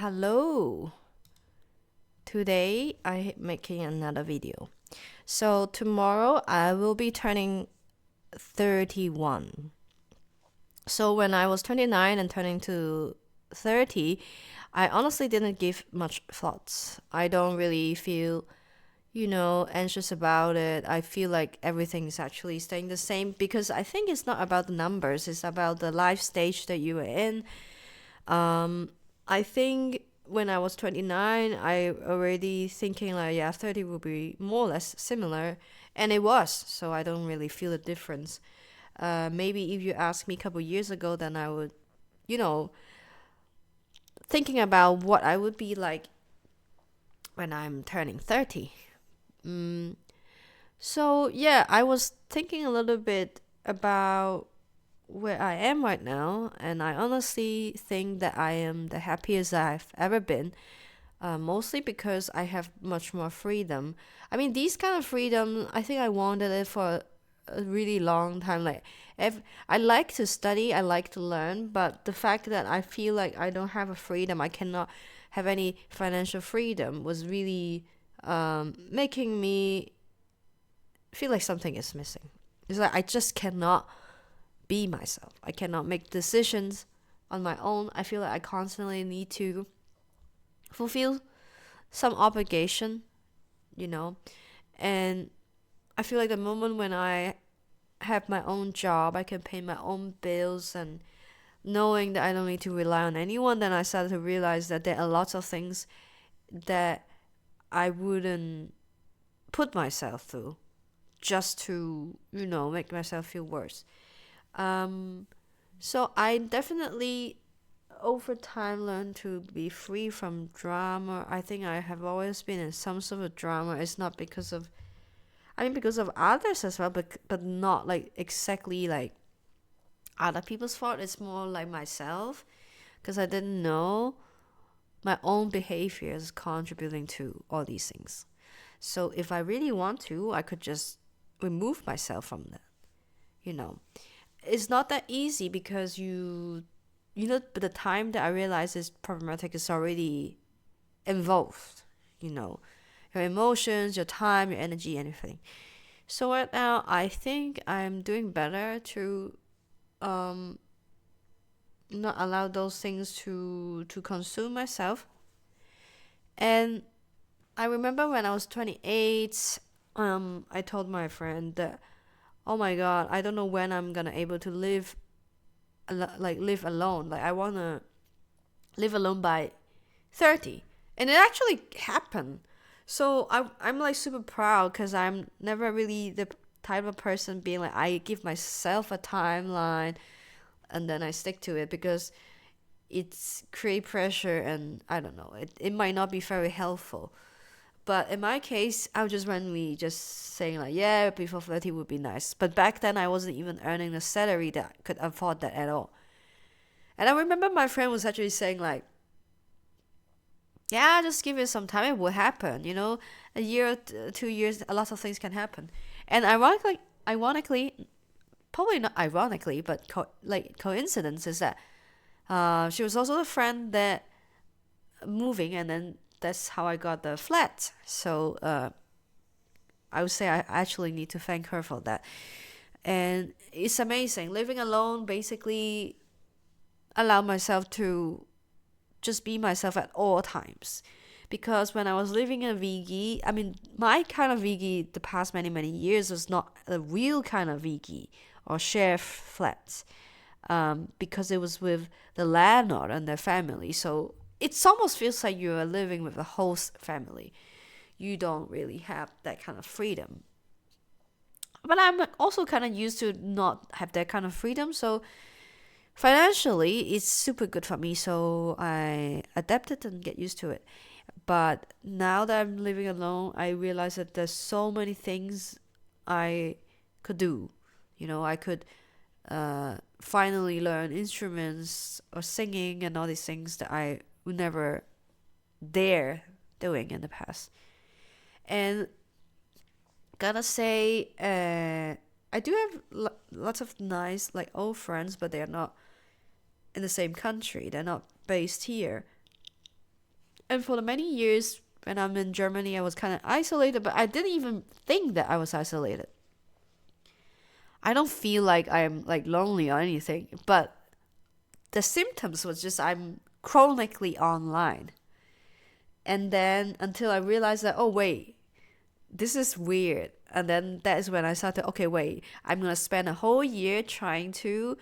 Hello. Today I making another video. So tomorrow I will be turning 31. So when I was 29 and turning to 30, I honestly didn't give much thoughts. I don't really feel, anxious about it. I feel like everything is actually staying the same because I think it's not about the numbers, it's about the life stage that you are in. I think when I was 29, I already thinking like, yeah, 30 will be more or less similar. And it was, so I don't really feel a difference. Maybe if you asked me a couple years ago, then I would, you know, thinking about what I would be like when I'm turning 30. Mm, so, yeah, I was thinking a little bit about where I am right now, and I honestly think that I am the happiest I've ever been. Mostly because I have much more freedom. I mean, these kind of freedom, I think I wanted it for a really long time. Like, if I like to study, I like to learn, but the fact that I feel like I don't have a freedom, I cannot have any financial freedom, was really making me feel like something is missing. It's like I just cannot be myself. I cannot make decisions on my own. I feel like I constantly need to fulfill some obligation, you know. And I feel like the moment when I have my own job, I can pay my own bills and knowing that I don't need to rely on anyone, then I started to realize that there are lots of things that I wouldn't put myself through just to, make myself feel worse. Um, so I definitely over time learned to be free from drama. I think I have always been in some sort of drama. It's not because of, I mean, because of others as well, but not like exactly like other people's fault. It's more like myself because I didn't know my own behavior is contributing to all these things. So if I really want to, I could just remove myself from that. You know, it's not that easy because but the time that I realize is problematic is already involved. You know, your emotions, your time, your energy, anything. So right now, I think I'm doing better to um not allow those things to consume myself. And I remember when I was 28, I told my friend that, oh my god, I don't know when I'm gonna able to live alone. Like I wanna live alone by 30, and it actually happened. So I'm like super proud because I'm never really the type of person being like I give myself a timeline and then I stick to it because it's create pressure, and I don't know, it might not be very helpful. But in my case, I was just randomly just saying like, yeah, before 30 would be nice. But back then I wasn't even earning a salary that could afford that at all. And I remember my friend was actually saying like, yeah, just give it some time, it will happen, a year, 2 years, a lot of things can happen. And ironically, probably not ironically, but coincidence is that she was also the friend that moving, and then that's how I got the flat. So I would say I actually need to thank her for that. And it's amazing living alone. Basically, allow myself to just be myself at all times. Because when I was living in a Vigi, I mean, my kind of Vigi the past many, many years was not a real kind of Vigi or share flats, because it was with the landlord and their family. So it almost feels like you are living with the host family. You don't really have that kind of freedom. But I'm also kind of used to not have that kind of freedom. So financially, it's super good for me. So I adapted and get used to it. But now that I'm living alone, I realize that there's so many things I could do. I could finally learn instruments or singing and all these things that I would never dare doing in the past. And gotta say, I do have lots of nice like old friends, but they are not in the same country. They're not based here. And for the many years when I'm in Germany, I was kind of isolated, but I didn't even think that I was isolated. I don't feel like I'm like lonely or anything, but the symptoms was just I'm chronically online. And then until I realized that, oh wait, this is weird. And then that is when I started, okay, wait, I'm gonna spend a whole year trying to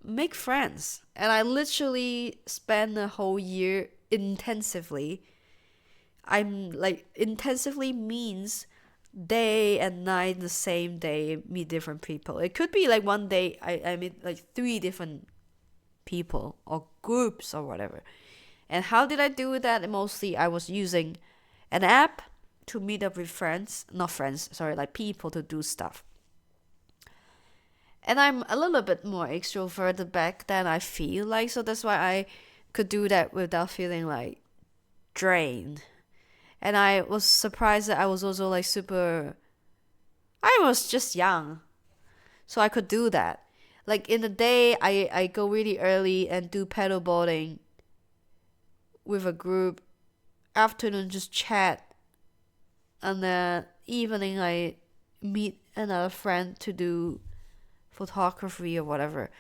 make friends. And I literally spent a whole year intensively. I'm like, intensively means day and night the same day meet different people. It could be like one day I meet like three different people or groups or whatever. And how did I do that? Mostly I was using an app to meet up with friends, not friends, sorry, like people to do stuff. And I'm a little bit more extroverted back than I feel like, so that's why I could do that without feeling like drained. And I was surprised that I was also like super, I was just young, so I could do that. Like in the day, I go really early and do paddleboarding with a group. Afternoon, just chat. And then evening, I meet another friend to do photography or whatever.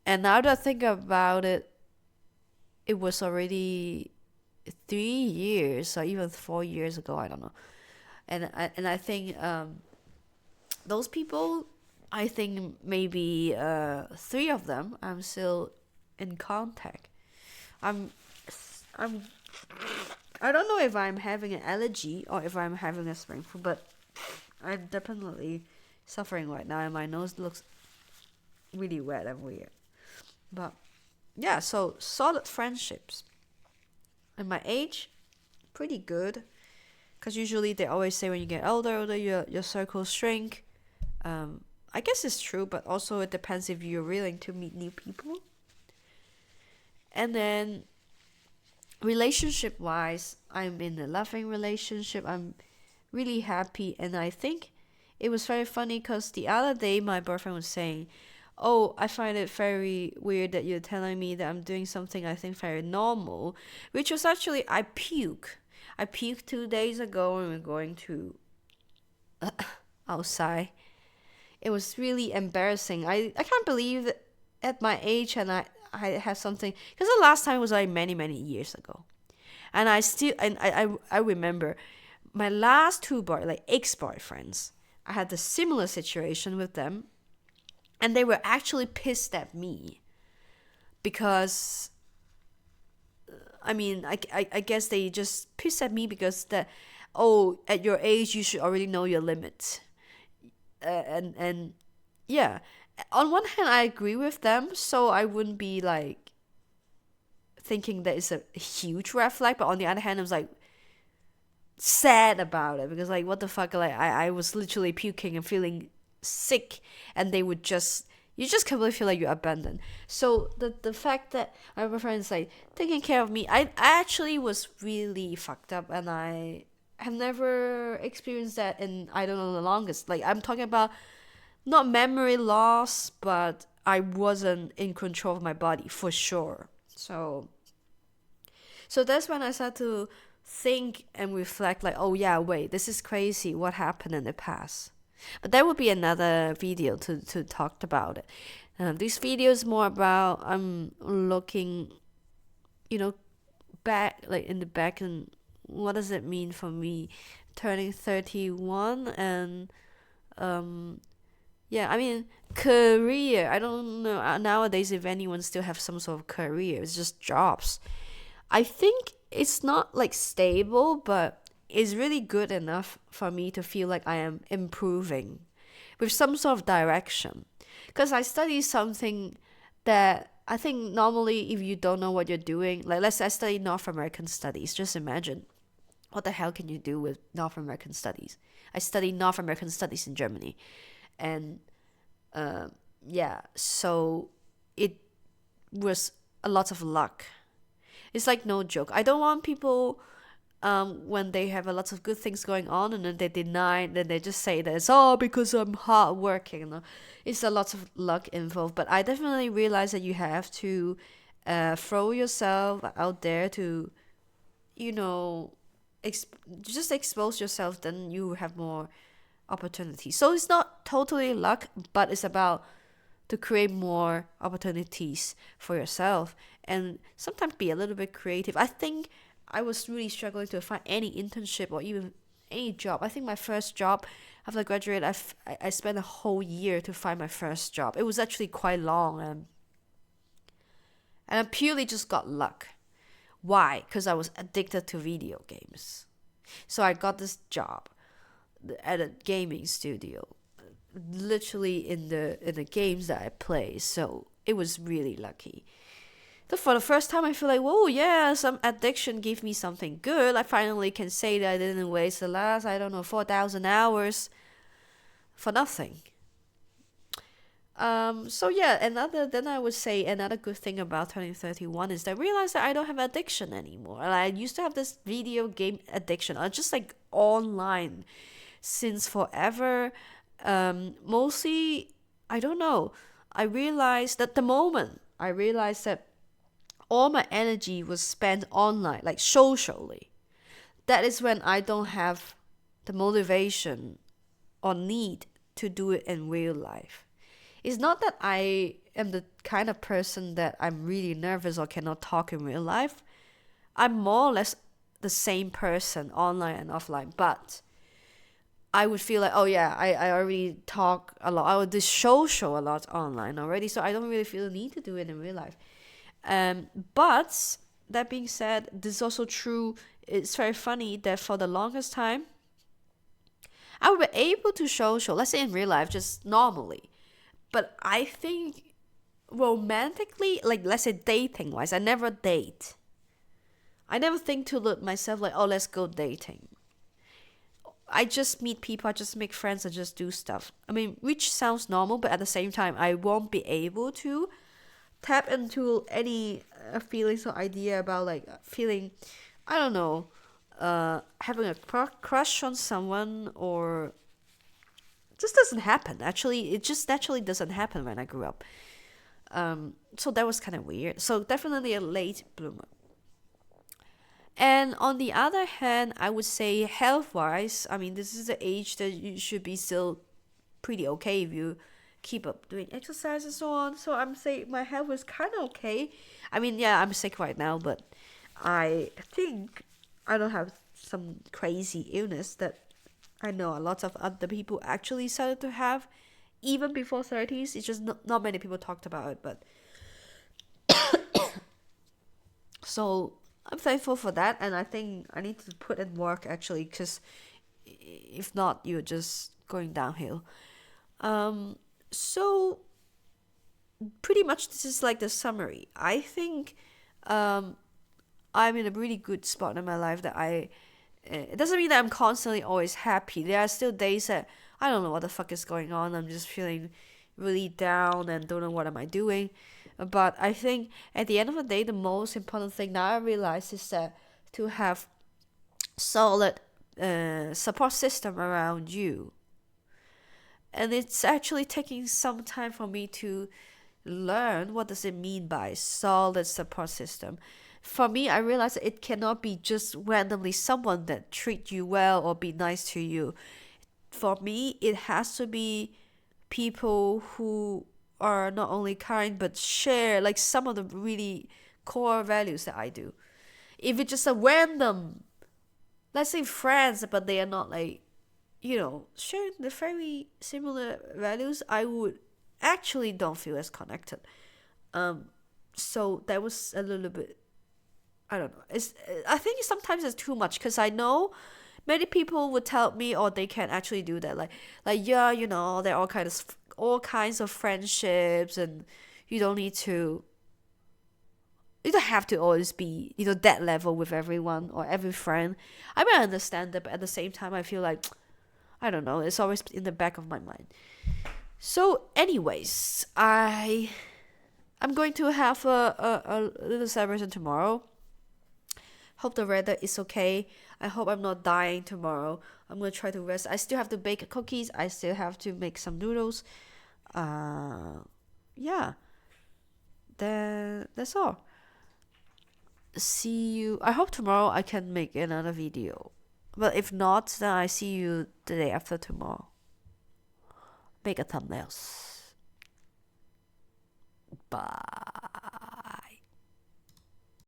And now that I think about it, it was already 3 years or even 4 years ago. I don't know. And I think those people, I think maybe three of them, I'm still in contact. I'm I'm I don't know if I'm having an allergy or if I'm having a spring flu, but I'm definitely suffering right now, and my nose looks really wet and weird. But yeah, so solid friendships. And my age, pretty good. Because usually they always say when you get older, your circles shrink. I guess it's true, but also it depends if you're willing to meet new people. And then relationship wise, I'm in a loving relationship. I'm really happy, and I think it was very funny because the other day my boyfriend was saying, "Oh, I find it very weird that you're telling me that I'm doing something I think very normal," which was actually I puke. I puked 2 days ago when we were going to outside. It was really embarrassing. I can't believe that at my age and I have something, because the last time was like many years ago, and I remember my last two like ex-boyfriends. I had a similar situation with them, and they were actually pissed at me because I mean I guess they just pissed at me because that, oh, at your age you should already know your limits. And yeah, on one hand I agree with them, so I wouldn't be like thinking that it's a huge red flag, but on the other hand I was like sad about it because like what the fuck, like I was literally puking and feeling sick, and they would just, you just completely feel like you're abandoned. So the fact that my boyfriend is like taking care of me, I actually was really fucked up, and I have never experienced that in I don't know the longest. Like I'm talking about not memory loss, but I wasn't in control of my body for sure. So that's when I started to think and reflect like, oh yeah, wait, this is crazy. What happened in the past? But that would be another video to talk about it. This video is more about I'm looking, you know, back, like in the back, and what does it mean for me turning 31, and yeah, I mean, career. I don't know nowadays if anyone still have some sort of career. It's just jobs. I think it's not like stable, but it's really good enough for me to feel like I am improving with some sort of direction. Because I study something that I think normally if you don't know what you're doing, like let's say I study North American studies, just imagine what the hell can you do with North American studies? I study North American studies in Germany, and yeah, so it was a lot of luck. It's like no joke. I don't want people when they have a lot of good things going on and then they deny, then they just say that it's all because I'm hardworking. You know? It's a lot of luck involved. But I definitely realize that you have to throw yourself out there to you know, just expose yourself, then you have more opportunities. So it's not totally luck, but it's about to create more opportunities for yourself and sometimes be a little bit creative. I think I was really struggling to find any internship or even any job. I think my first job after I graduated, I spent a whole year to find my first job. It was actually quite long, and I purely just got luck. Why? Because I was addicted to video games. So I got this job at a gaming studio, literally in the games that I play. So it was really lucky. So for the first time, I feel like, whoa, yeah, some addiction gave me something good. I finally can say that I didn't waste the last, I don't know, 4,000 hours for nothing. So yeah, then I would say another good thing about turning 31 is that I realized that I don't have addiction anymore. Like, I used to have this video game addiction, just like online since forever. Mostly, I don't know. I realized that the moment I realized that all my energy was spent online, like socially, that is when I don't have the motivation or need to do it in real life. It's not that I am the kind of person that I'm really nervous or cannot talk in real life. I'm more or less the same person online and offline, but I would feel like, oh yeah, I already talk a lot. I would do social a lot online already, so I don't really feel the need to do it in real life. But that being said, this is also true. It's very funny that for the longest time, I would be able to social, let's say in real life, just normally. But I think romantically, like let's say dating wise, I never date. I never think to look myself like, oh, let's go dating. I just meet people, I just make friends, I just do stuff. I mean, which sounds normal, but at the same time, I won't be able to tap into any feelings or idea about like feeling, I don't know, having a crush on someone, or just doesn't happen. Actually, it just naturally doesn't happen when I grew up. So that was kind of weird. So definitely a late bloomer. And on the other hand, I would say health wise, I mean, this is the age that you should be still pretty okay if you keep up doing exercise and so on. So I'm saying my health was kind of okay. I mean, yeah, I'm sick right now, but I think I don't have some crazy illness that I know a lot of other people actually started to have even before 30s. It's just not many people talked about it, but so I'm thankful for that, and I think I need to put in work actually, because if not, you're just going downhill. So pretty much this is like the summary. I think um, I'm in a really good spot in my life that it doesn't mean that I'm constantly always happy. There are still days that I don't know what the fuck is going on. I'm just feeling really down and don't know what am I doing. But I think at the end of the day, the most important thing now I realize is that to have solid support system around you. And it's actually taking some time for me to learn what does it mean by solid support system. For me, I realized it cannot be just randomly someone that treat you well or be nice to you. For me, it has to be people who are not only kind but share like some of the really core values that I do. If it's just a random, let's say friends, but they are not like, sharing the very similar values, I would actually don't feel as connected. So that was a little bit, I don't know. I think sometimes it's too much because I know many people would tell me, or they can actually do that. Like yeah, there are all kinds of friendships, and you don't need to. You don't have to always be, that level with everyone or every friend. I mean, I understand that, but at the same time, I feel like I don't know. It's always in the back of my mind. So, anyways, I'm going to have a little celebration tomorrow. Hope the weather is okay. I hope I'm not dying tomorrow. I'm gonna try to rest. I still have to bake cookies. I still have to make some noodles. Yeah. Then that's all. see you. I hope tomorrow I can make another video. But if not, then I see you the day after tomorrow. Make a thumbnails. Bye.